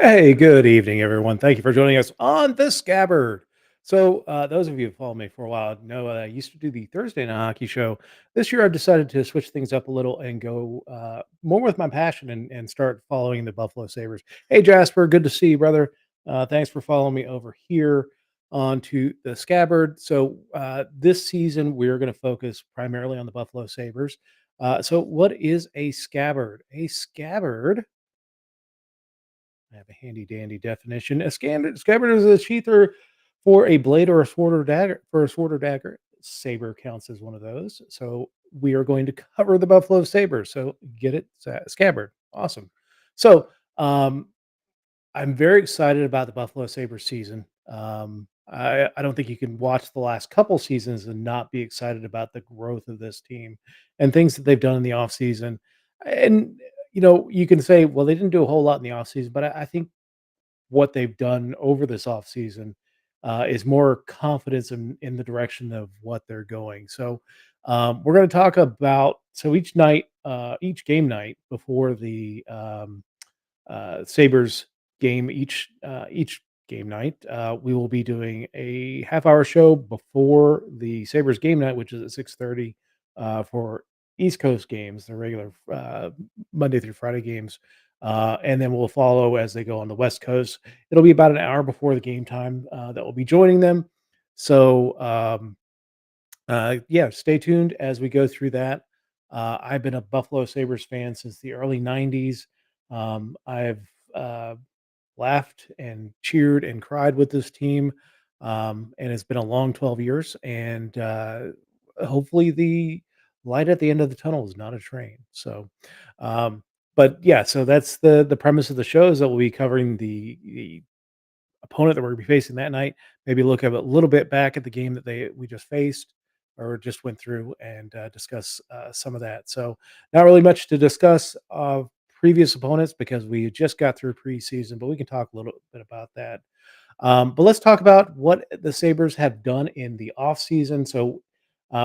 Hey, good evening, everyone. Thank you for joining us on the Scabbard. Those of you who followed me for a while know I used to do the Thursday night hockey show. This year, I've decided to switch things up a little and go more with my passion and start following the Buffalo Sabres. Hey, Jasper, good to see you, brother. Thanks for following me over here onto the Scabbard. This season, we're going to focus primarily on the Buffalo Sabres. What is a scabbard? A scabbard, I have a handy dandy definition. A scabbard is a sheather for a blade or a sword or dagger. For a sword or dagger, saber counts as one of those. So we are going to cover the Buffalo Saber. So get it, scabbard. Awesome. So um, I'm very excited about the Buffalo Sabres season. I don't think you can watch the last couple seasons and not be excited about the growth of this team and things that they've done in the offseason. And, you can say, well, they didn't do a whole lot in the offseason, but I think what they've done over this offseason is more confidence in the direction of what they're going. We're going to talk about each night, each game night before the Sabres game, each game night, we will be doing a half-hour show before the Sabres game night, which is at 6:30 for East Coast games, the regular Monday through Friday games. And then we'll follow as they go on the West Coast. It'll be about an hour before the game time that will be joining them. So, yeah, stay tuned as we go through that. I've been a Buffalo Sabres fan since the early 90s. I've laughed and cheered and cried with this team. And it's been a long 12 years. And hopefully, the light at the end of the tunnel is not a train. Um, but yeah, so that's the premise of the show is that we'll be covering the opponent that we're gonna be facing that night, maybe look at a little bit back at the game that we just faced or just went through and discuss some of that. So, not really much to discuss of previous opponents because we just got through preseason, but we can talk a little bit about that. But let's talk about what the Sabres have done in the offseason.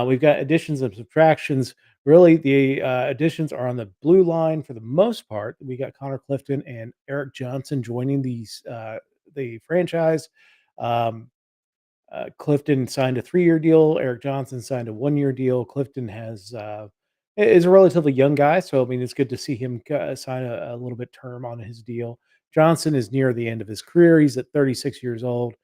We've got additions and subtractions. Really, the additions are on the blue line for the most part. We got Connor Clifton and Eric Johnson joining the franchise. Um, Clifton signed a 3-year deal. Eric Johnson signed a 1-year deal. Clifton is a relatively young guy, so I mean it's good to see him sign a little bit term on his deal. Johnson is near the end of his career. He's at 36 years old.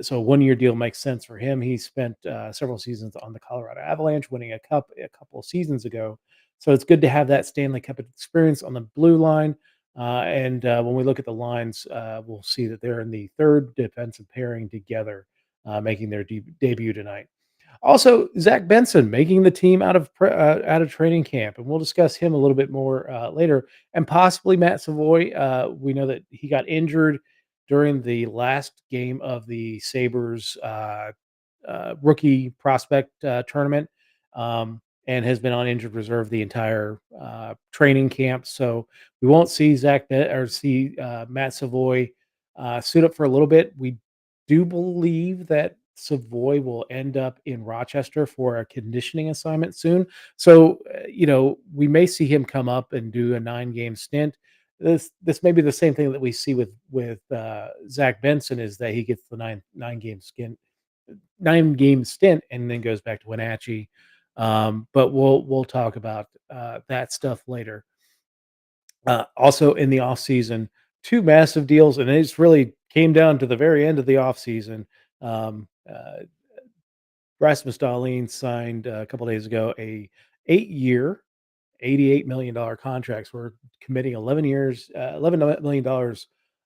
So a 1-year deal makes sense for him. He spent several seasons on the Colorado Avalanche, winning a cup a couple of seasons ago. So it's good to have that Stanley Cup experience on the blue line. And when we look at the lines, we'll see that they're in the third defensive pairing together, making their debut tonight. Also, Zach Benson making the team out of training camp, and we'll discuss him a little bit more later, and possibly Matt Savoy. We know that he got injured during the last game of the Sabres rookie prospect tournament, and has been on injured reserve the entire training camp. So we won't see Matt Savoy suit up for a little bit. We do believe that Savoy will end up in Rochester for a conditioning assignment soon. We may see him come up and do a 9-game stint. This may be the same thing that we see with Zach Benson is that he gets the nine game skin 9-game stint and then goes back to Wenatchee. But we'll talk about that stuff later. Also in the offseason, 2 massive deals, and it just really came down to the very end of the offseason. Um, uh, Rasmus Dahlin signed a couple days ago a 8-year, $88 million contracts. We're committing 11 years, $11 million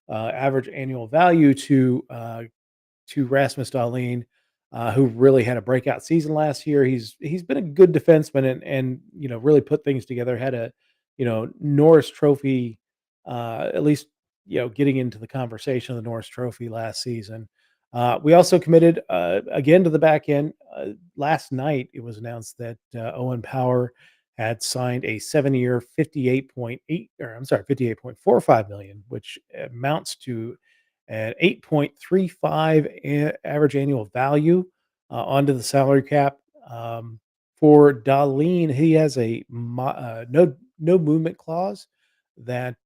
average annual value to Rasmus Dahlin, who really had a breakout season last year. He's been a good defenseman and really put things together. Had a Norris Trophy, at least getting into the conversation of the Norris Trophy last season. We also committed again to the back end. Last night, it was announced that Owen Power had signed a 7-year, 58.45 million, which amounts to at 8.35 average annual value onto the salary cap. For Darlene, he has a no movement clause that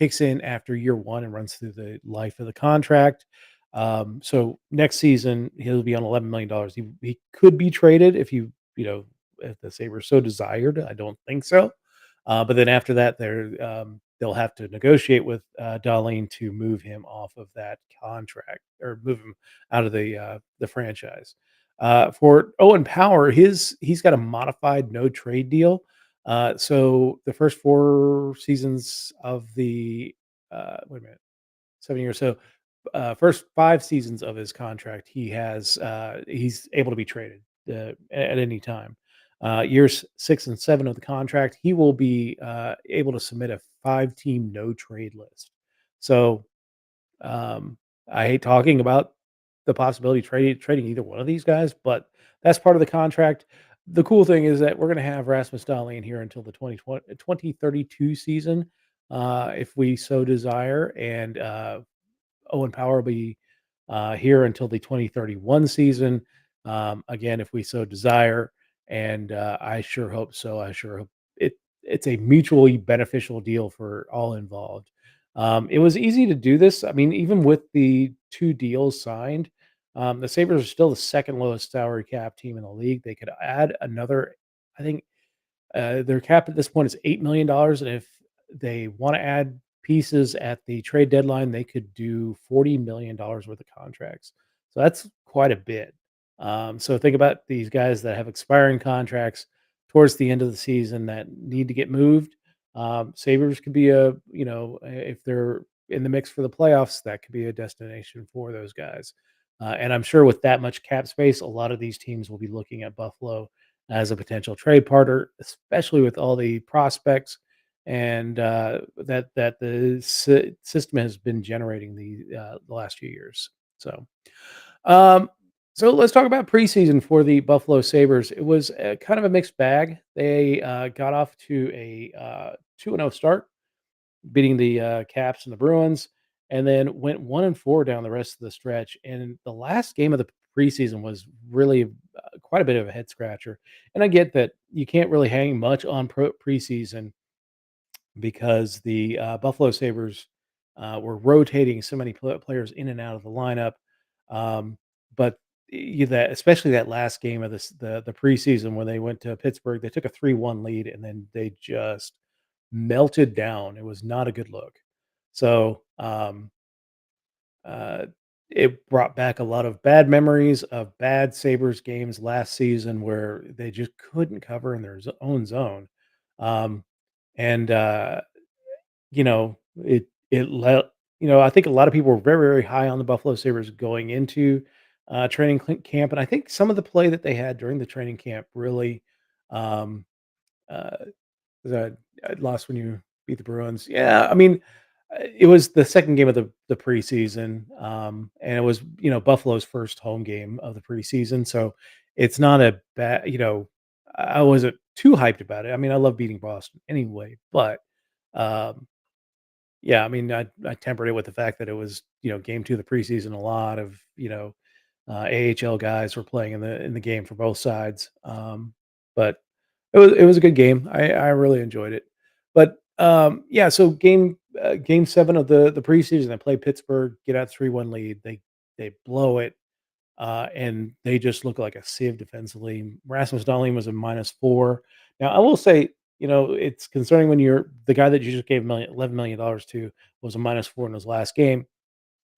kicks in after year 1 and runs through the life of the contract. So next season, he'll be on $11 million. He could be traded if the Sabres so desired. I don't think so. But then after that, they'll have to negotiate with Darlene to move him off of that contract or move him out of the franchise. For Owen Power, he's got a modified no trade deal. So the first 4 seasons of the wait a minute, 7 years. So first 5 seasons of his contract, he's able to be traded at any time. Years 6 and 7 of the contract, he will be able to submit a 5-team no trade list. So um, I hate talking about the possibility of trading either one of these guys, but that's part of the contract. The cool thing is that we're going to have Rasmus Dahlin here until the 2032 season, if we so desire, and Owen Power will be here until the 2031 season, again, if we so desire. And I sure hope so. I sure hope it's a mutually beneficial deal for all involved. It was easy to do this. I mean, even with the 2 deals signed, the Sabres are still the second lowest salary cap team in the league. They could add another, I think their cap at this point is $8 million, and if they want to add pieces at the trade deadline, they could do $40 million worth of contracts. So that's quite a bit. So think about these guys that have expiring contracts towards the end of the season that need to get moved. Sabres could be if they're in the mix for the playoffs, that could be a destination for those guys. And I'm sure with that much cap space, a lot of these teams will be looking at Buffalo as a potential trade partner, especially with all the prospects and that the system has been generating the last few years. So, um, so let's talk about preseason for the Buffalo Sabres. It was kind of a mixed bag. They got off to a 2-0 start, beating the Caps and the Bruins, and then went 1-4 down the rest of the stretch. And the last game of the preseason was really quite a bit of a head scratcher. And I get that you can't really hang much on preseason because the Buffalo Sabres were rotating so many players in and out of the lineup. But that especially that last game of the preseason when they went to Pittsburgh, they took a 3-1 lead and then they just melted down. It was not a good look. So uh, it brought back a lot of bad memories of bad Sabres games last season where they just couldn't cover in their own zone. Um, and it let I think a lot of people were very, very high on the Buffalo Sabres going into training camp, and I think some of the play that they had during the training camp really um, uh, the lost when you beat the Bruins. Yeah, I mean, it was the second game of the preseason, and it was Buffalo's first home game of the preseason, so it's not a bad. I wasn't too hyped about it. I mean, I love beating Boston anyway, but um, yeah, I mean, I tempered it with the fact that it was game 2 of the preseason. A lot of AHL guys were playing in the game for both sides. But it was a good game. I really enjoyed it. But yeah, so game 7 of the preseason, they play Pittsburgh, get out 3-1 lead. They blow it, and they just look like a sieve defensively. Rasmus Dahlin was a -4. Now I will say, it's concerning when you're the guy that you just gave $11 million to was a -4 in his last game.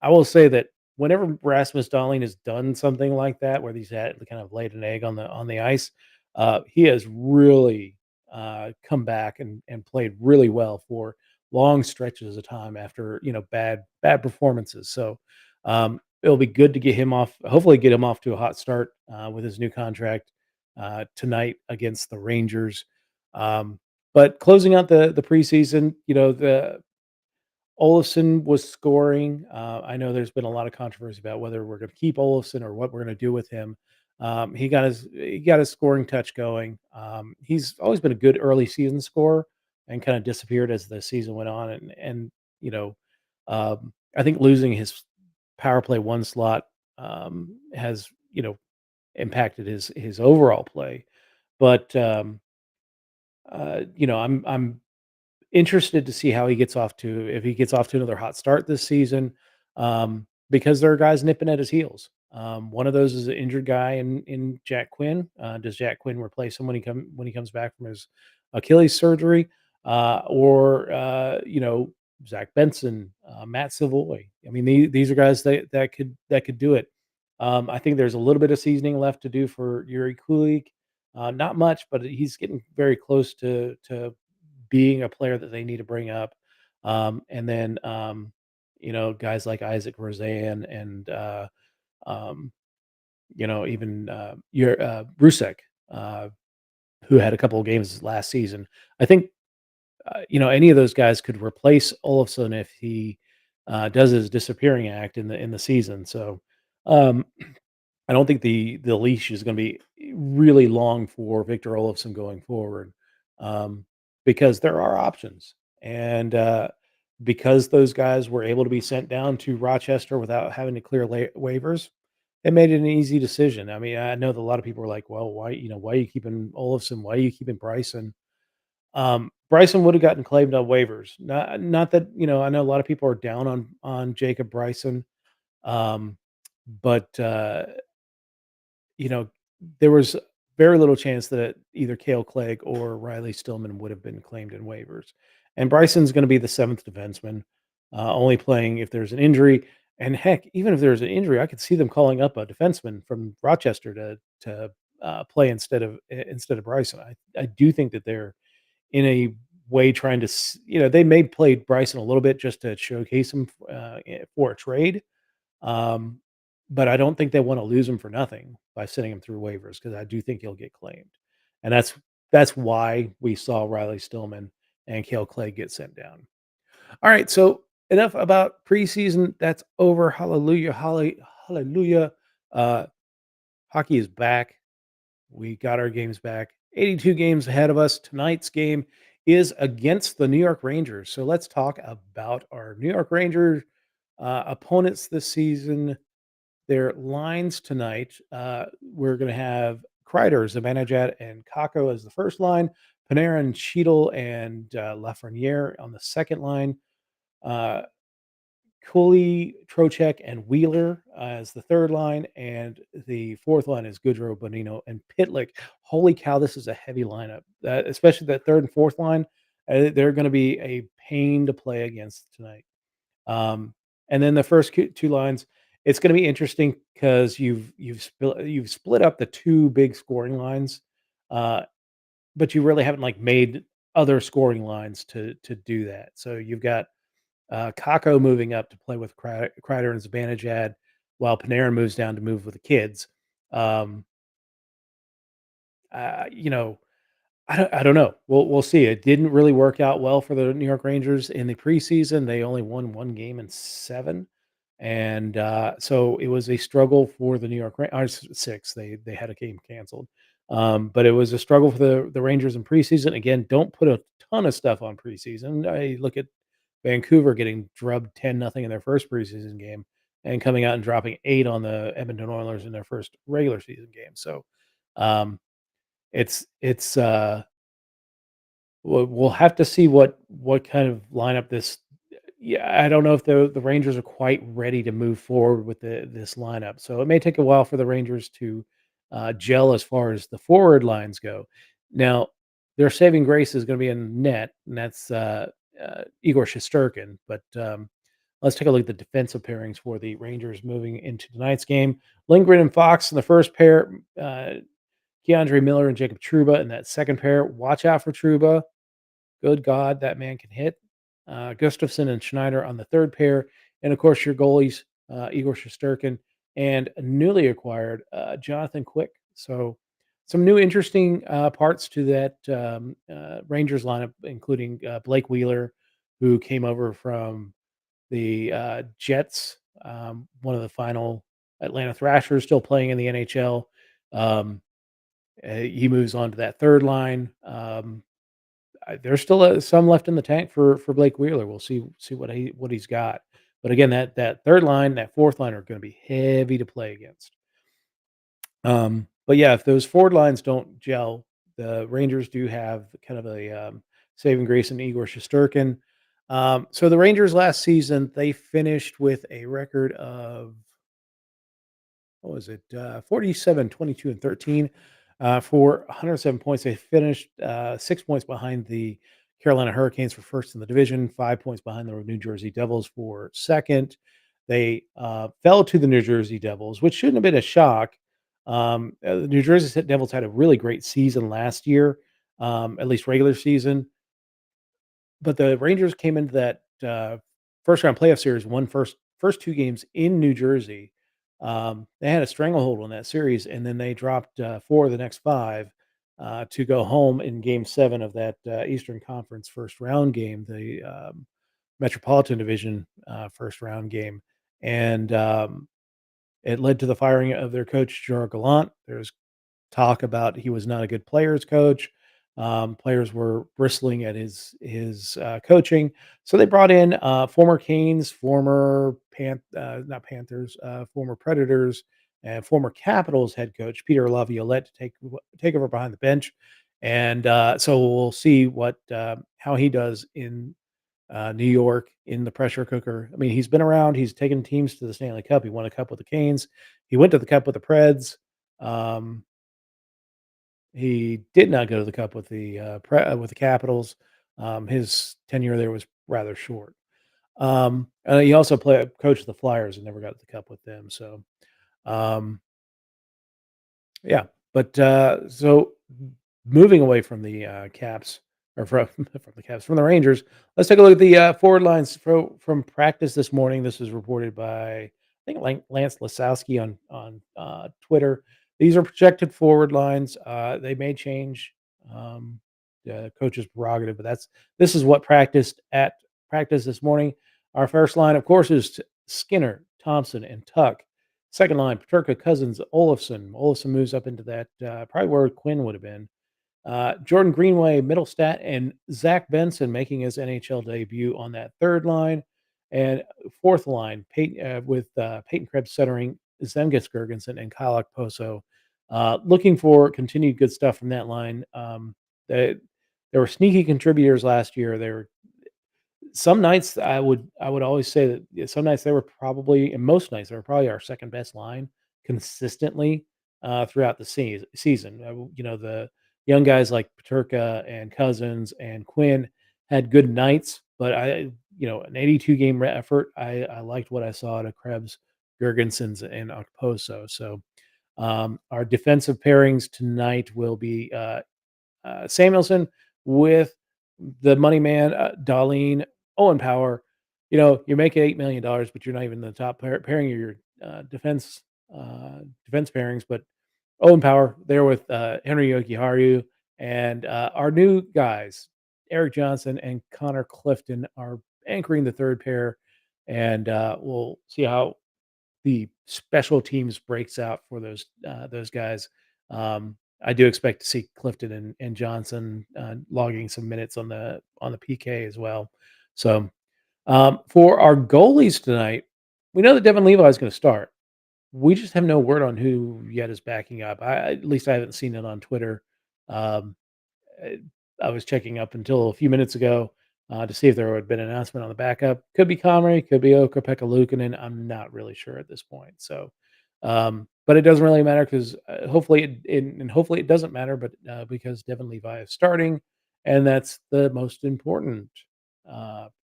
I will say that whenever Rasmus Dahlin has done something like that, where he's had kind of laid an egg on the ice, he has really come back and played really well for long stretches of time after bad performances. So it'll be good to get him off. Hopefully, get him off to a hot start with his new contract tonight against the Rangers. But closing out the preseason, the Olafson was scoring. I know there's been a lot of controversy about whether we're going to keep Olafson or what we're going to do with him. He got his scoring touch going. He's always been a good early season scorer and kind of disappeared as the season went on. And you know, I think losing his power play one slot has impacted his overall play. But I'm interested to see how he gets off to if he gets off to another hot start this season, because there are guys nipping at his heels. One of those is an injured guy in Jack Quinn. Does Jack Quinn replace him when he comes back from his Achilles surgery, or Zach Benson, Matt Savoy? I mean, these are guys that could do it. I think there's a little bit of seasoning left to do for Yuri Kulik. Not much, but he's getting very close to being a player that they need to bring up. And then, guys like Isaac Roseanne and, um, even your Rusek, uh, who had a couple of games last season. I think, any of those guys could replace Olafson if he does his disappearing act in the season. So, um, I don't think the leash is gonna be really long for Victor Olofsson going forward, um, because there are options, and, because those guys were able to be sent down to Rochester without having to clear waivers, it made it an easy decision. I mean, I know that a lot of people are like, "Well, why are you keeping Olofsson? Why are you keeping Bryson?" Bryson would have gotten claimed on waivers. Not that, I know a lot of people are down on Jacob Bryson, um, but, you know, there was very little chance that either Cale Clegg or Riley Stillman would have been claimed in waivers. And Bryson's going to be the seventh defenseman, only playing if there's an injury. And heck, even if there's an injury, I could see them calling up a defenseman from Rochester to play instead of Bryson. I do think that they're in a way trying to they may play Bryson a little bit just to showcase him for a trade, um, but I don't think they wanna lose him for nothing by sending him through waivers because I do think he'll get claimed, and that's why we saw Riley Stillman and Cale Clay get sent down. Alright, so enough about preseason, that's over, hallelujah, hallelujah. Uh, Hockey is back. We got our games back. 82 games ahead of us. Tonight's game is against the New York Rangers, so let's talk about our New York Rangers, opponents this season. Their lines tonight, we're going to have Kreider, Zibanejad, and Kako as the first line, Panarin, Cheadle, and Lafreniere on the second line, uh, Cooley, Trocheck, and Wheeler as the third line, and the fourth line is Goodrow, Bonino, and Pitlick. Holy cow, this is a heavy lineup, especially that third and fourth line. They're going to be a pain to play against tonight. Um, and then the first two lines, it's going to be interesting because you've split up the two big scoring lines, uh, but you really haven't like made other scoring lines to do that. So you've got Kako moving up to play with Kreider and Zibanejad, while Panarin moves down to move with the kids. Um, uh, you know, I don't know. We'll see. It didn't really work out well for the New York Rangers in the preseason. They only won 1 game in 7, and, so it was a struggle for the New York 6. They had a game canceled. But it was a struggle for the Rangers in preseason. Again, don't put a ton of stuff on preseason. I look at Vancouver getting drubbed 10-0 in their first preseason game and coming out and dropping 8 on the Edmonton Oilers in their first regular season game. So, um, it's we'll have to see what kind of lineup this. Yeah, I don't know if the Rangers are quite ready to move forward with this lineup, so it may take a while for the Rangers to gel as far as the forward lines go. Now, their saving grace is going to be in net, and that's Igor Shesterkin. But let's take a look at the defensive pairings for the Rangers moving into tonight's game. Lindgren and Fox in the first pair. Keandre Miller and Jacob Trouba in that second pair. Watch out for Trouba. Good God, that man can hit. Gustafson and Schneider on the third pair. And of course, your goalies, Igor Shesterkin and newly acquired Jonathan Quick. So, some new interesting parts to that Rangers lineup, including Blake Wheeler, who came over from the Jets, one of the final Atlanta Thrashers, still playing in the NHL. Um, he moves on to that third line. There's still some left in the tank for Blake Wheeler. We'll see what he's got. But again, that third line, that fourth line are going to be heavy to play against. But yeah, if those forward lines don't gel, the Rangers do have kind of a saving grace and Igor Shesterkin. So the Rangers last season, they finished with a record of what was it? 47, 22, and 13 for 107 points. They finished 6 points behind the Carolina Hurricanes for first in the division, 5 points behind the New Jersey Devils for second. They fell to the New Jersey Devils, which shouldn't have been a shock. The New Jersey Devils had a really great season last year, at least regular season. But the Rangers came into that, first round playoff series, won first 2 games in New Jersey. They had a stranglehold on that series, and then they dropped, 4 of the next 5, to go home in game 7 of that, Eastern Conference first round game, the, Metropolitan Division, first round game, and, it led to the firing of their coach, Gerard Gallant. There's talk about he was not a good players coach. Players were bristling at his coaching, so they brought in former Canes, former not Panthers, former Predators, and former Capitals head coach Peter Laviolette to take over behind the bench, and so we'll see what how he does in New York in the pressure cooker. I mean, he's been around. He's taken teams to the Stanley Cup. He won a cup with the Canes. He went to the Cup with the Preds. Um, he did not go to the Cup with the Capitals. His tenure there was rather short. He also coached the Flyers and never got to the Cup with them. So, um, yeah, but so moving away from the Caps or from from the Caps from the Rangers, let's take a look at the forward lines from practice this morning. This was reported by I think Lance Lasowski on Twitter. These are projected forward lines. They may change. Coach's prerogative, but this is what practiced at practice this morning. Our first line, of course, is Skinner, Thompson, and Tuck. Second line, Paterka, Cousins, Olafson. Olafson moves up into that probably where Quinn would have been. Jordan Greenway, Middlestat, and Zach Benson making his NHL debut on that third line. And fourth line, with Peyton Krebs centering Zemgus Girgensson and Kyle Okposo. Looking for continued good stuff from that line. They were sneaky contributors last year. They were some nights I would always say that some nights they were probably and most nights they were probably our second best line consistently throughout the season. The young guys like Paterka and Cousins and Quinn had good nights, but an 82 game effort. I liked what I saw out of Krebs, Gergensons, and Okposo. So our defensive pairings tonight will be Samuelson with the money man, Darlene, Owen Power. You're making $8 million, but you're not even the top pairing of your defense pairings. But Owen Power there with Henry Yokiharu and our new guys, Eric Johnson and Connor Clifton, are anchoring the third pair, and we'll see how the special teams breaks out for those guys. I do expect to see Clifton and Johnson logging some minutes on the PK as well. So for our goalies tonight, we know that Devin Levi is going to start. We just have no word on who yet is backing up. At least I haven't seen it on Twitter. Um, uh, I was checking up until a few minutes ago to see if there had been an announcement on the backup. Could be Comrie, could be Oka-Pekka Luukkonen. I'm not really sure at this point. So, but it doesn't really matter because hopefully it doesn't matter. But because Devin Levi is starting, and that's the most important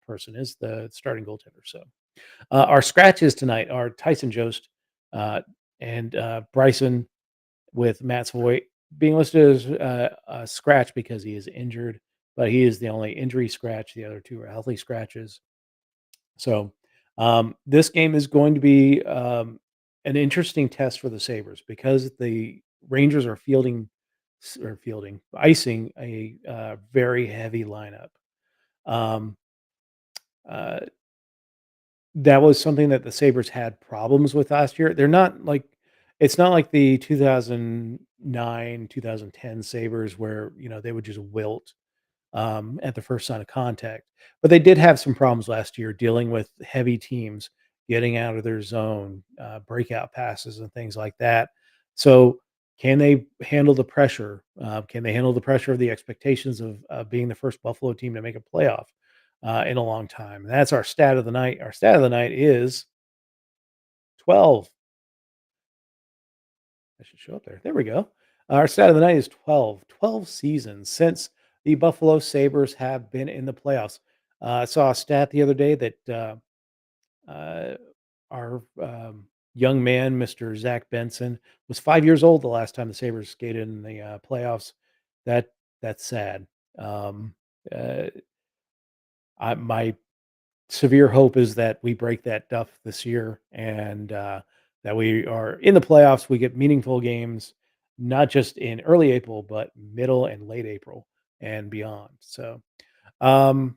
person is the starting goaltender. So our scratches tonight are Tyson Jost uh, and Bryson with Matt Savoy being listed as a scratch because he is injured, but he is the only injury scratch. The other two are healthy scratches. So this game is going to be an interesting test for the Sabres because the Rangers are icing a very heavy lineup. Um, uh, that was something that the Sabres had problems with last year. It's not like the 2009, 2010 Sabres where, they would just wilt at the first sign of contact. But they did have some problems last year dealing with heavy teams getting out of their zone, breakout passes and things like that. So Can they handle the pressure? Can they handle the pressure of the expectations of being the first Buffalo team to make a playoff in a long time? And that's our stat of the night. Our stat of the night is 12. I should show up there. There we go. Our stat of the night is 12. 12 seasons since the Buffalo Sabres have been in the playoffs. I saw a stat the other day that uh, our young man, Mr. Zach Benson, was 5 years old the last time the Sabres skated in the playoffs. That that's sad. Um, uh, my severe hope is that we break that duff this year and that we are in the playoffs. We get meaningful games, not just in early April, but middle and late April and beyond. So, um,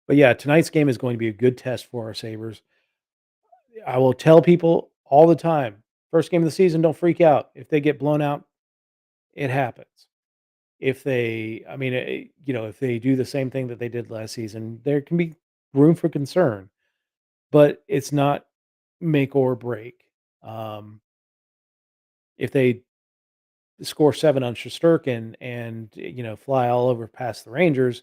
but yeah, tonight's game is going to be a good test for our Sabres. I will tell people all the time, first game of the season, don't freak out. If they get blown out, it happens. If they, I mean, if they do the same thing that they did last season, there can be room for concern, but it's not make or break. Um, if they score 7 on Shesterkin and, fly all over past the Rangers,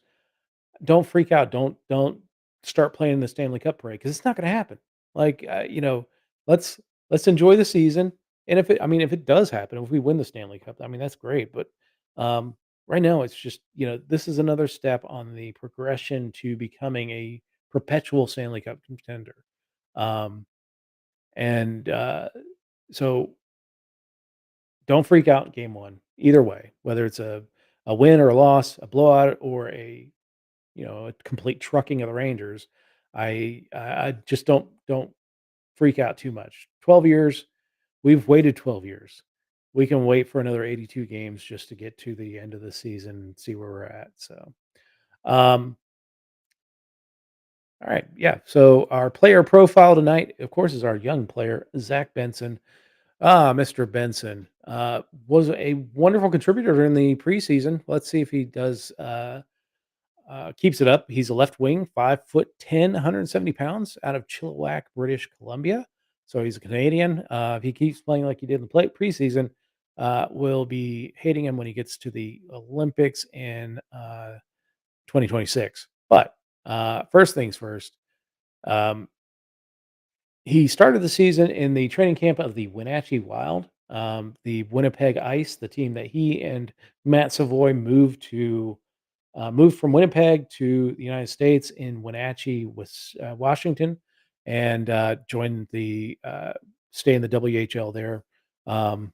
don't freak out. Don't start playing the Stanley Cup parade because it's not gonna happen. Like, let's let's enjoy the season, and if it does happen, if we win the Stanley Cup, I mean, that's great, but, um, right now, it's just, this is another step on the progression to becoming a perpetual Stanley Cup contender. Um, and, so don't freak out in game 1, either way, whether it's a win or a loss, a blowout or a complete trucking of the Rangers. I just don't freak out too much. 12 years, we've waited 12 years. We can wait for another 82 games just to get to the end of the season and see where we're at. So, um, all right, yeah. So our player profile tonight, of course, is our young player Zach Benson. Mr. Benson was a wonderful contributor in the preseason. Let's see if he does keeps it up. He's a left wing, 5'10", 170 pounds, out of Chilliwack, British Columbia. So he's a Canadian. If he keeps playing like he did in the preseason, we'll be hating him when he gets to the Olympics in 2026. But first things first, um, he started the season in the training camp of the Wenatchee Wild, the Winnipeg Ice, the team that he and Matt Savoy moved from Winnipeg to the United States in Wenatchee, Washington, and joined the stay in the WHL there. Um,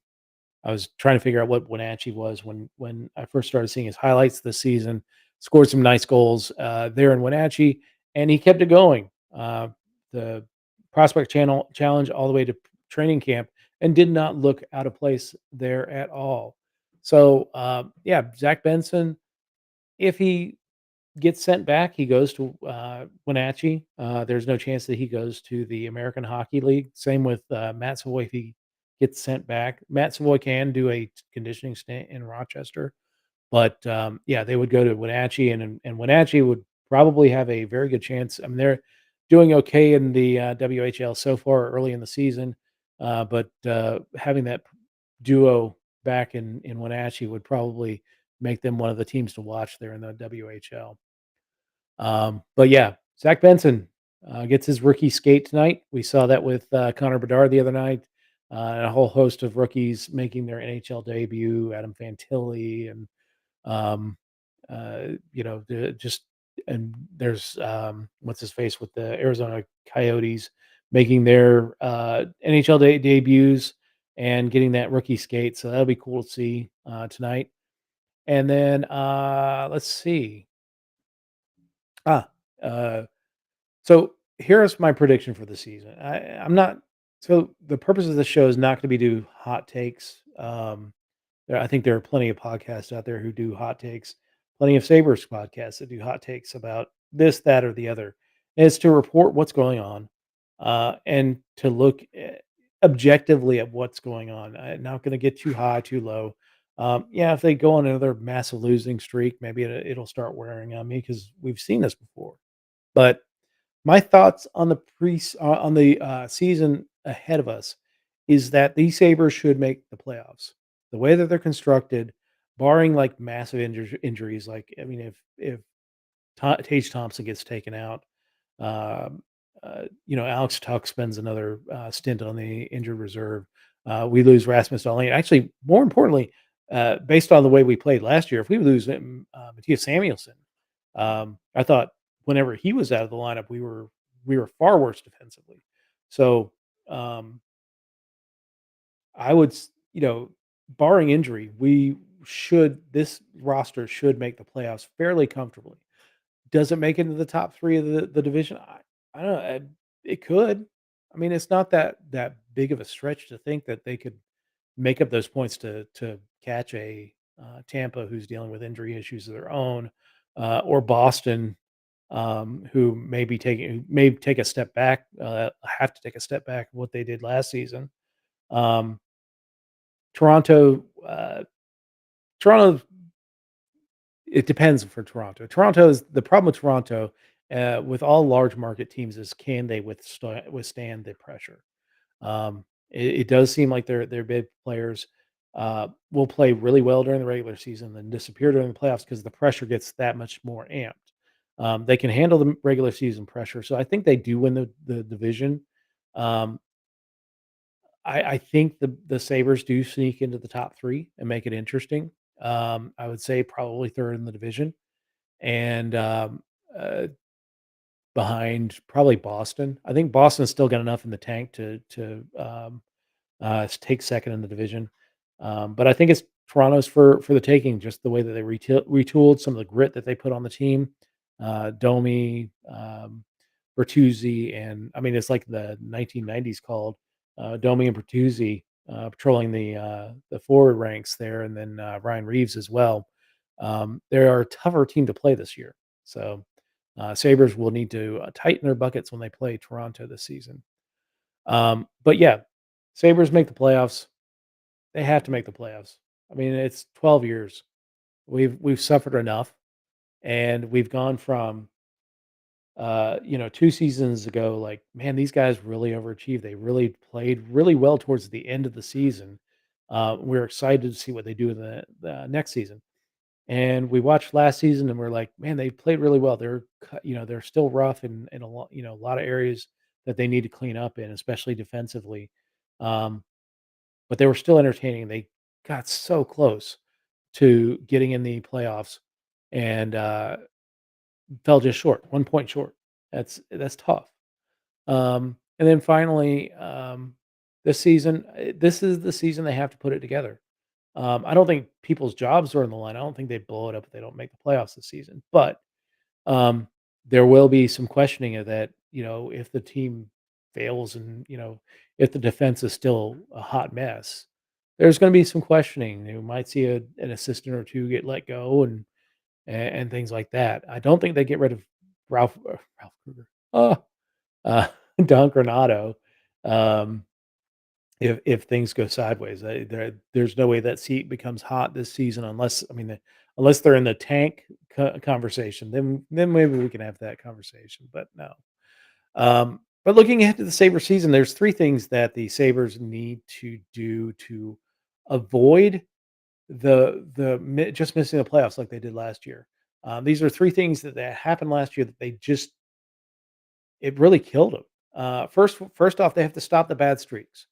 I was trying to figure out what Wenatchee was when I first started seeing his highlights this season. Scored some nice goals there in Wenatchee, and he kept it going. The prospect channel challenge all the way to training camp, and did not look out of place there at all. So yeah, Zach Benson, if he gets sent back, he goes to Wenatchee. There's no chance that he goes to the American Hockey League. Same with Matt Savoy if he gets sent back. Matt Savoy can do a conditioning stint in Rochester, but yeah, they would go to Wenatchee, and Wenatchee would probably have a very good chance. I mean, they're doing okay in the WHL so far early in the season, but having that duo back in Wenatchee would probably make them one of the teams to watch there in the WHL. But yeah, Zach Benson gets his rookie skate tonight. We saw that with Connor Bedard the other night, and a whole host of rookies making their NHL debut. Adam Fantilli and um, just and there's what's his face with the Arizona Coyotes making their NHL debuts and getting that rookie skate. So that'll be cool to see tonight. And then let's see. Ah, uh, so here's my prediction for the season. I'm not. So the purpose of the show is not going to be do hot takes. I think there are plenty of podcasts out there who do hot takes. Plenty of Sabres podcasts that do hot takes about this, that, or the other. And it's to report what's going on, and to look objectively at what's going on. I'm not going to get too high, too low. Yeah, if they go on another massive losing streak, maybe it'll start wearing on me because we've seen this before. But my thoughts on the season ahead of us is that the Sabres should make the playoffs. the way that they're constructed, barring like massive injuries, like I mean, if Tage Thompson gets taken out, um, Alex Tuck spends another stint on the injured reserve. We lose Rasmus Dahlin. Actually, more importantly, based on the way we played last year, if we lose Matthias Samuelson, I thought whenever he was out of the lineup, we were far worse defensively. So um, I would, barring injury, we should this roster should make the playoffs fairly comfortably. Does it make it into the top 3 of the division? I don't know, it could. I mean, it's not that big of a stretch to think that they could make up those points to catch a, Tampa who's dealing with injury issues of their own, or Boston, who may take a step back, have to take a step back from what they did last season. Um, Toronto, Toronto It depends for Toronto. Toronto's the problem with Toronto, with all large market teams is can they withstand the pressure? It does seem like their big players will play really well during the regular season, then disappear during the playoffs because the pressure gets that much more amped. They can handle the regular season pressure, so I think they do win the division. Um, I think the Sabres do sneak into the top 3 and make it interesting. I would say probably 3rd in the division and, uh, behind probably Boston. I think Boston's still got enough in the tank to take 2nd in the division. But I think it's Toronto's for the taking, just the way that they retooled, some of the grit that they put on the team. Domi, Bertuzzi, and I mean, it's like the 1990s called, Domi and Bertuzzi, patrolling the forward ranks there, and then, Ryan Reeves as well. They are a tougher team to play this year. So, Sabres will need to, tighten their buckets when they play Toronto this season. But yeah, Sabres make the playoffs. They have to make the playoffs. I mean, it's 12 years. We've suffered enough, and we've gone from 2 seasons ago, like, man, these guys really overachieved. They really played really well towards the end of the season. We're excited to see what they do in the next season. And we watched last season, and we're like, man, they played really well. They're still rough in a lot, a lot of areas that they need to clean up in, especially defensively. Um, but they were still entertaining. They got so close to getting in the playoffs and fell just short, 1 point short. That's tough. And then finally, this season, this is the season they have to put it together. I don't think people's jobs are on the line. I don't think they blow it up if they don't make the playoffs this season. But um, there will be some questioning of that. If the team fails and if the defense is still a hot mess, there's going to be some questioning. You might see an assistant or two get let go and things like that. I don't think they get rid of Ralph Kruger. Oh, uh, Don Granado. Um, if things go sideways. There's no way that seat becomes hot this season unless I mean, unless they're in the tank conversation, then maybe we can have that conversation, but no. But looking ahead to the Sabres season, there's 3 things that the Sabres need to do to avoid just missing the playoffs like they did last year. These are 3 things that happened last year that it really killed them. First off, they have to stop the bad streaks.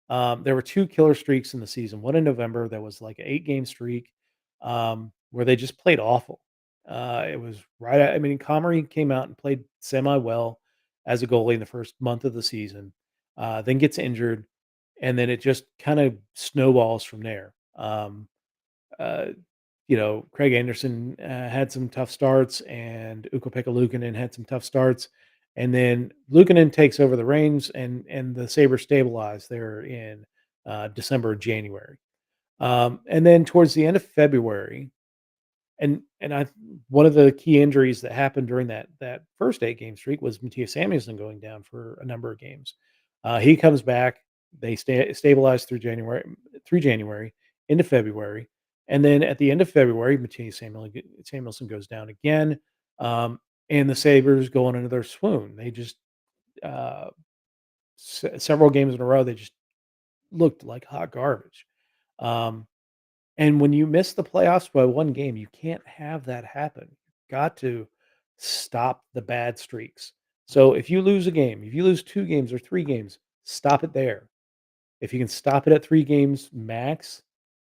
There were 2 killer streaks in the season. One in November that was like an 8-game streak, where they just played awful. It was I mean, Comrie came out and played semi well as a goalie in the first month of the season, then gets injured, and then it just kind of snowballs from there. Uh, Craig Anderson had some tough starts, and Ukko-Pekka Luukkonen had some tough starts, and then Luukkonen takes over the reins, and the Sabres stabilize there in December, January, and then towards the end of February, and I one of the key injuries that happened during that first 8-game streak was Matthias Samuelsson going down for a number of games. He comes back. They stabilize through January into February, and then at the end of February, Samuelson goes down again, and the Sabres go on another swoon. They just uh, several games in a row, they just looked like hot garbage. Um, And when you miss the playoffs by 1 game, you can't have that happen. Got to stop the bad streaks. So if you lose a game, if you lose 2 games or 3 games, stop it there. If you can stop it at 3 games max,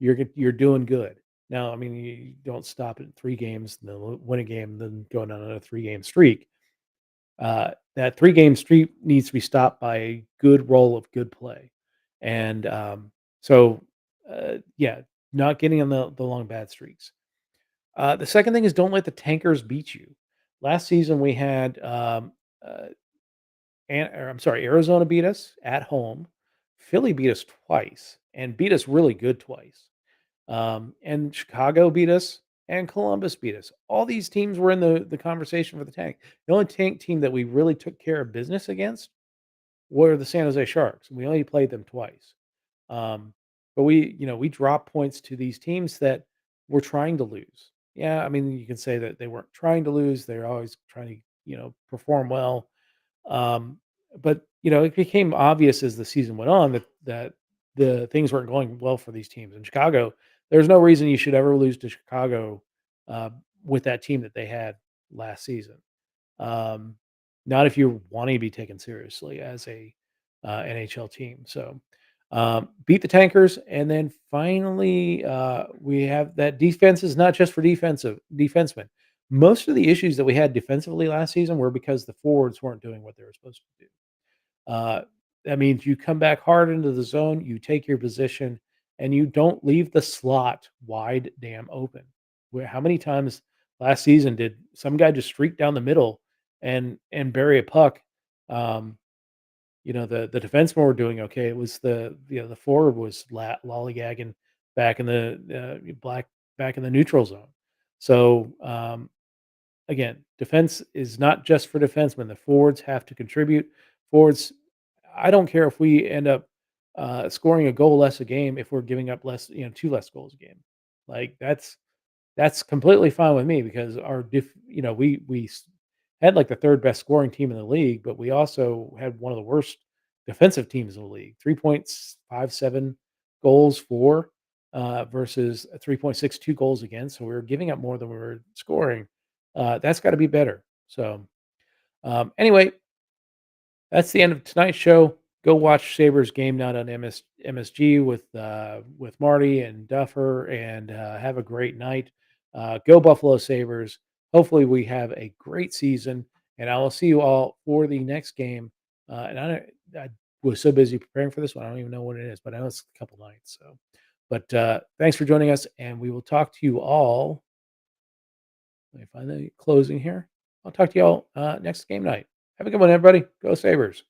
you're doing good. Now, I mean, you don't stop it at 3 games, then win a game, then go on another 3-game streak. That 3-game streak needs to be stopped by a good roll of good play. And, so, yeah, not getting on the long bad streaks. The second thing is don't let the tankers beat you. Last season, we had, uh, I'm sorry, Arizona beat us at home. Philly beat us twice and beat us really good twice. And Chicago beat us and Columbus beat us. All these teams were in the conversation for the tank. The only tank team that we really took care of business against were the San Jose Sharks. We only played them twice. Um, but we drop points to these teams that we're trying to lose. Yeah, I mean, you can say that they weren't trying to lose. They're always trying to, perform well. Um, but it became obvious as the season went on that the things weren't going well for these teams. In Chicago, there's no reason you should ever lose to Chicago uh, with that team that they had last season. Um, Not if you're wanting to be taken seriously as a NHL team. So beat the tankers, and then finally we have that defense is not just for defensemen. Most of the issues that we had defensively last season were because the forwards weren't doing what they were supposed to do. Uh, that means you come back hard into the zone, you take your position, and you don't leave the slot wide damn open. Where how many times last season did some guy just streak down the middle and bury a puck? Um, the defensemen were doing okay. It was the forward was lollygagging back in the back in the neutral zone. So again, defense is not just for defensemen. The forwards have to contribute. Forwards, I don't care if we end up scoring a goal less a game if we're giving up less, 2 less goals a game. Like that's completely fine with me because our had like the third best scoring team in the league, but we also had one of the worst defensive teams in the league. 3.57 goals for versus 3.62 goals against. So we were giving up more than we were scoring. That's got to be better. So anyway, that's the end of tonight's show. Go watch Sabres game night on MSG with Marty and Duffer, and have a great night. Go Buffalo Sabres! Hopefully, we have a great season, and I will see you all for the next game. I was so busy preparing for this one, I don't even know what it is, but I know it's a couple nights. So, but thanks for joining us, and we will talk to you all. Let me find the closing here. I'll talk to you all next game night. Have a good one, everybody. Go Sabres.